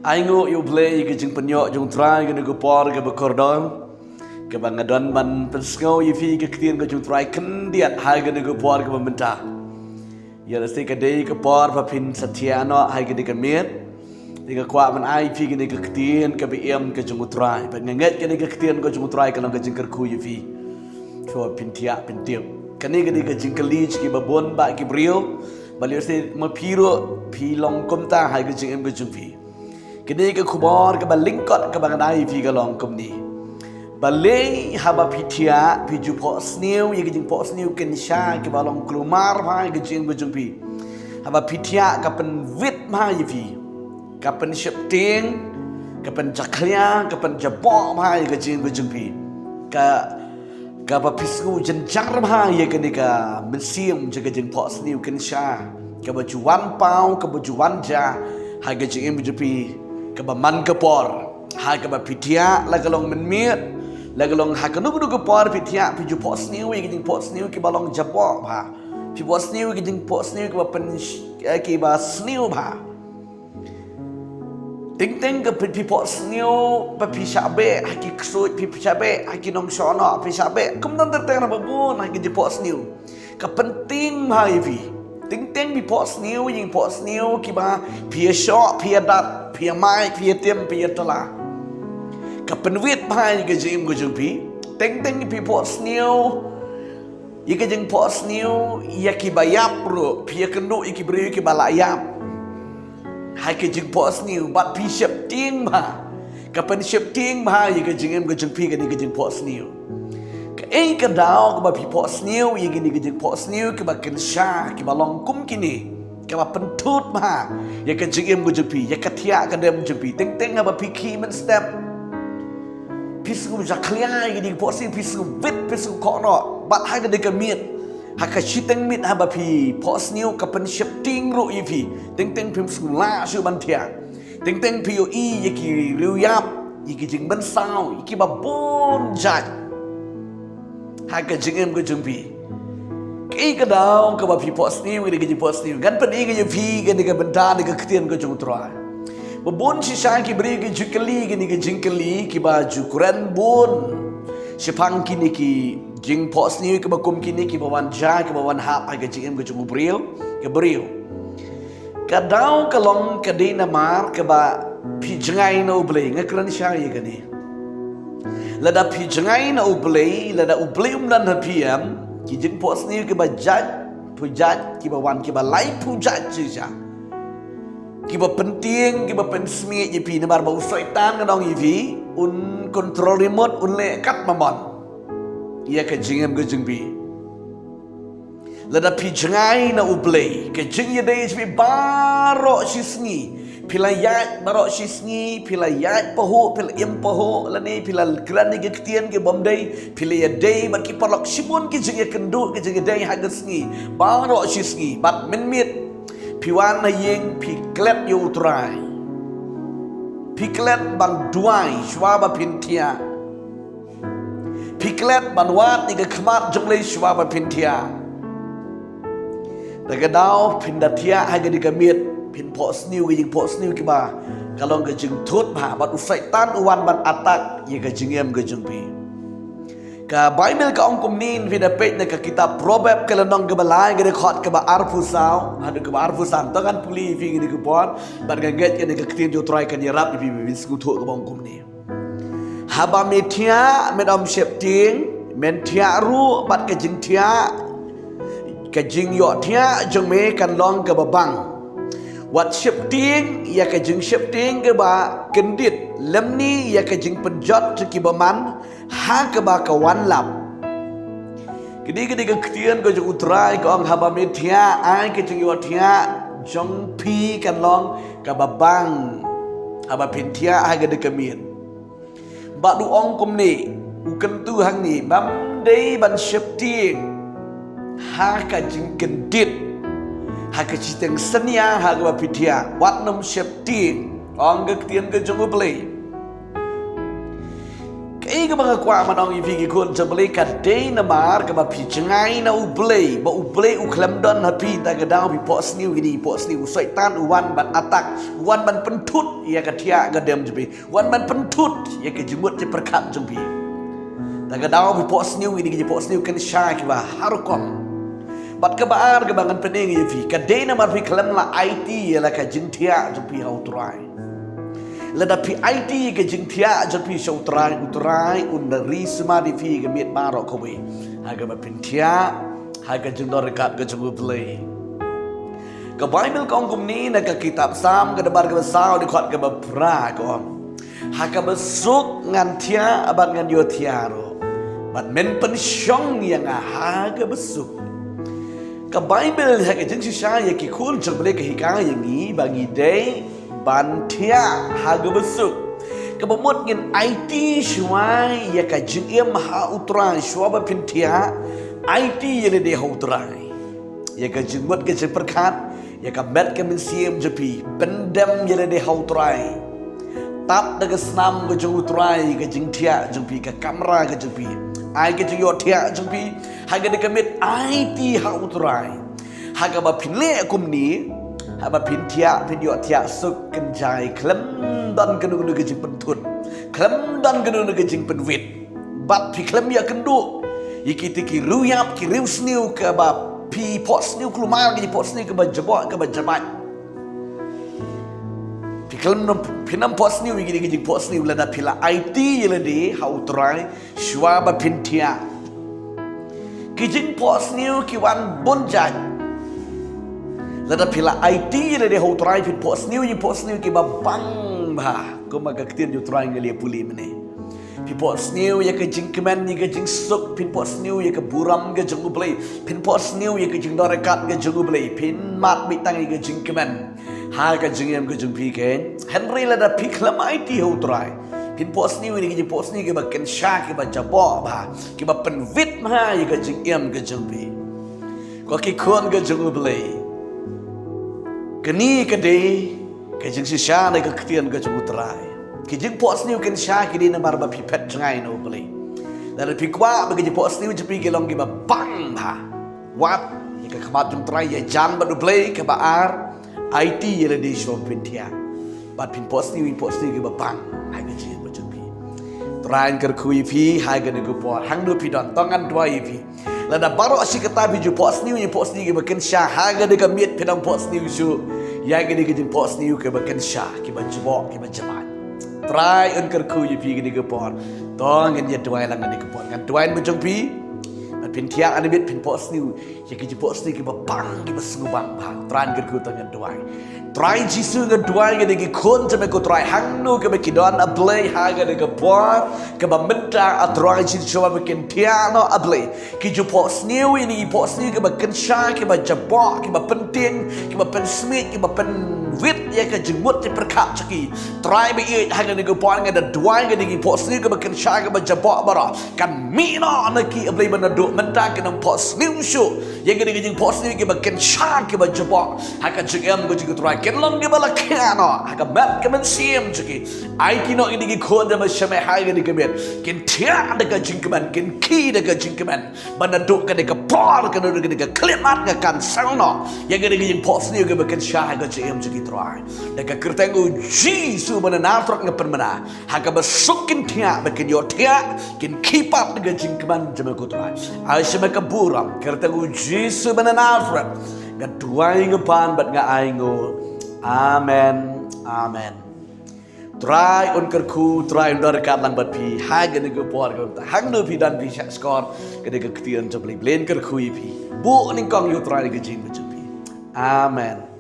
Aingo yu play ke jing penyo jung try ke nego por ke bekordon ke bangadon ban pensngau yu fi ke ketien ke jung try kendiat hai ke nego por ke mentah. Ya resti ke dei ke por papin satiano hai ke de miet. Tiga kwa man ai fi ke nego ketien ke biem ke jung try. Banganget ke nego ketien ke jung try ke long ke jing kerku yu fi. Cho pintia pintiep. Kani ke nego jing kelich ke babon ba ke brio. Baliu resti mapiro pi long komta hai ke jing em ke jung fi. Kini ke kubor ke balingkot ke banganai fi galong kumni. Balai haba pitia pi jupo sniu ye ke jing po sniu ken sha ke balong klumar mai ke jing bujung pi. Haba pitia ke pen wit mai fi. Ke pen shepting ke pen jaklia ke pen jabo mai ke jing bujung pi. Ke ba pisku jenjar mai ye ke ni ka mensium je ke jing po sniu ken sha. Ke bajuan pau ke bajuan ja hai ke jing bujung pi. Kebaman kepor, hai keba pitia, lagalong menmiet, lagalong hakanuk nuk kepor pitia, piju pos niu, kijing pos niu kibalong jabok bah, piju pos niu kijing pos niu keba pen kiba sniu bah, ting ting ke pi pos niu, pe pisabe, haki ksut pi pisabe, haki nong sono pisabe, kemudian tertera babun haki kijing pos niu, kepenting hai vi. Ting ting bi pos niu ying pos niu kiba pia shok pia dat pia mai pia tiam pia tala ka penwit bai ke jim go jung pi ting ting bi pos niu ye ke jing pos niu ya kiba yap ro pia kendu iki bri ki balayap hai ke jing pos niu bat pi shep ting ba ka pen shep ting ba ye ke jing em go jung pi ke ni ke jing pos niu cái đào cái bà bị bỏ sniu như cái này cái chừng bỏ sniu cái bà kinh sa cái bà long cung cái này cái bà pen thut mà ya cái chừng em cái chừng pi ya cái thia cái đêm chừng pi teng teng bà pi khi men step pi sung jak clear cái này bỏ sniu pi sung vít pi sung cọ nọ bạn hai cái này cái miệt hai cái chi teng miệt hai bà pi bỏ sniu cái pen ship ting ro y pi teng teng pi sung la su ban thia teng teng pi yo y ya cái liu yap ya cái chừng ban sao cái bà bon jai hai cái jing em cái jung pi cái đào cái bà pi pos niu cái cái pos niu gan pen cái pi cái benda cái ketien cái jung trai bà bon si sang cái beri cái jukeli cái jingkeli cái bà jukuran bon si pang kini cái jing pos niu cái bà kum kini cái bà wan ja cái bà wan hap hai cái jing em cái jung brio cái đào cái long cái đi namar cái bà pi jangai no blei ngakran sang cái ni lada pi jangai na ublei lada ublei umlan na piam ki jing pos ni ki ba jaj ki ba wan ki ba lai pu jaj ja ki ba penting ki ba pen smi ye pi na bar ba usaitan ka dong yi un control remote un le kat ma mon ya ka jing em ga jing bi lada pi jangai na ublei ke jing ye dei bi baro sisni pilayat barok sisni pilayat poho pilayam poho lani pilal klan ni ketien ke bomdai pilayat day bat ki parlok simun ki jenge kendu ki jenge day hagasni barok sisni bat menmit piwan na yeng piklet yo utrai piklet ban duai shwaba pintia piklet ban wat ni ke khmat jongle shwaba pintia daga dau pindatia haga di kamit pin pos niu cái jing pos niu cái bà kalau cái jing thốt bà bắt usai tan uan ban atak ye cái jing em cái jing pi ka Bible ka ong kumnin vida page na ka kitab Proverb ka lanong ka balay cái khot ka ba arfu sao hadu ka ba arfu san to kan puli fi cái cái bon ban ga get cái ka tin jo try kan yarap bi bi sku tho ka bong kumni haba metia medom shep ting men tia ru bat ka jing tia ka jing yo tia jong me kan long ka ba bang wat shifting ya ka jing shifting ke ba kendit lem ni ya ka jing penjot ki ba man ha ka ba ka wan lap kidi ka ketien ko jung utrai ko ang haba metia ai ka jing yo tia jong pi kan long ka ba bang haba pintia ha ga de kamien ba du ong kum ni u kan tu hang ni bam dei ban shifting ha ka jing kendit hak citeng senia hak bapitia watnum shepting ong ke tien ke jong play cái mga kwa manong ivi kun jabli ka day na mar ka ba pi chengai na ublei ba ublei u klamdon ha pi ta ga daw pi po sniu gini po sniu syaitan uwan ban atak uwan ban pentut ya ka tia ga dem jbi uwan ban pentut ya ka jumut je perkat jbi ta ga daw pi po sniu gini gi po sniu kan sha ki ba harukom bat ka baar ga bangan pening ivi ka day na mar pi klam la IT ya la ka jing tia jbi hau trai Ladapi IT ke jing tia japi show utrai undari semadi fi ke miet barok kowe haga bapin tia haga jing dorekat ke jung play ke Bible kong kum ni na ke kitab Sam ke debar ke besau di khot ke bapra ko haga besuk ngan tia abat ngan yo tiaro bat men pen syong yang haga besuk ke Bible haga jing sisa ya ki kun jeble ke hika yang ni bagi day bantia haga besuk kebemut ngin IT syuai ya ka jingiem ha utrai syuaba pintia IT ya le de ha utrai ya ka jingmut ke perkat ya ka met ke mensiem jepi pendam ya le de ha utrai tap de snam ke jing utrai ke jing tia jepi ke kamera ke jepi ai ke jing yo tia jepi haga de kemet IT ha utrai haga ba pinle kum ni haba pintia pinyo tia suk kenjai klem dan kenu ke jing pentut klem dan kenu ke jing penwit bat pi klem ya kendu yiki tiki ruyap ki riu sniu ke ba pi pot sniu klumar ke pot sniu ke ba jabot ke ba jabat pi klem no pinam pot sniu yiki ke jing pot sniu la da pila IT yele de hau trai shwa ba pintia ki jing pot sniu ki wan bonjat Lada pila IT le de ho try fit post new ki ba bang ba ko maga ktin ju try ngali puli mene pi post new ya ke jing kemen ni ke jing suk pin post new ya ke buram ke jung play pin post new ya ke jing dorekat ke jung play pin mat mi tang ke jing kemen ha ke jing em ke jung pi ke Henry lada pi klam IT ho try pin post new ni ke jing post new ke ba ken sha ke ba jabo ba ke ba pen vit ma ya ke jing em ke jung pi ko ki kon ke jung play Kini kede ke jing sisa ne ke ktian ke jung utrai ke jing pot sniu ken sha ke di na marba pi pet jangai no beli dan pi kwa bagi pot sniu jepi ke long ke ba bang ha wat ye ke khamat jung trai ye jan ba do play ke ba ar IT ye le di show pintia bat pin pot sniu ke ba bang hai ke jing ba jepi trai ker kui pi hai ke ne ko pot hang do pi don tongan dua pi Lada baru asyik kata biju post new ni post new ke baken syah haga de kamit pedang post new su ya ke de post new ke baken syah ke banjebok ke banjemat try un kerku ye pi ke pot tong ngen ye duai lang ke pot kan duai bujung pi man pin tiak ane bit pin post new ye ke post new ke bang ke basengu bang bang try kerku tong ngen duai try jisu ngen duai ke de kon jame ko try hang nu ke baki don ablay haga de pot ke bamenta atrai jisu coba baken tiak no ablay ki ju post new ini post new ke baken sha ke ba jabok ke ba penting ke ba pen smith ke ba pen wit ya ke jengmut je perkat ceki try be it hang ne ke point ke da duai ke di post new ke baken sha ke ba jabok bara kan mi no na ki ablay bana do menta ke nam post new show ya ke di post new ke baken sha ke ba jabok haka jengem go jigu try ken long ke bala kano haka map ke men sim ceki ai ki no ini ki kon da ma shame hai ke di ke bet ken tia de ke jingkeman ken ki de ke jingkeman bana do ke de ke por ke de ke klimat ke kan salno ya ke di post new ke baken sha ke jengem ceki try de ke kertengu jisu bana nafrak ke permana haka basukin tia baken yo tia ken keep up de ke jingkeman jeme ko try ai shame ke buram kertengu jisu bana nafrak ga duai ngepan bat ga aingo amen amen try on kerku try on dekat lang bat pi haga ne go por go hang no pi dan pi score ke de ke tian jobli blen kerku pi bu ning kong yo try ke jing pi amen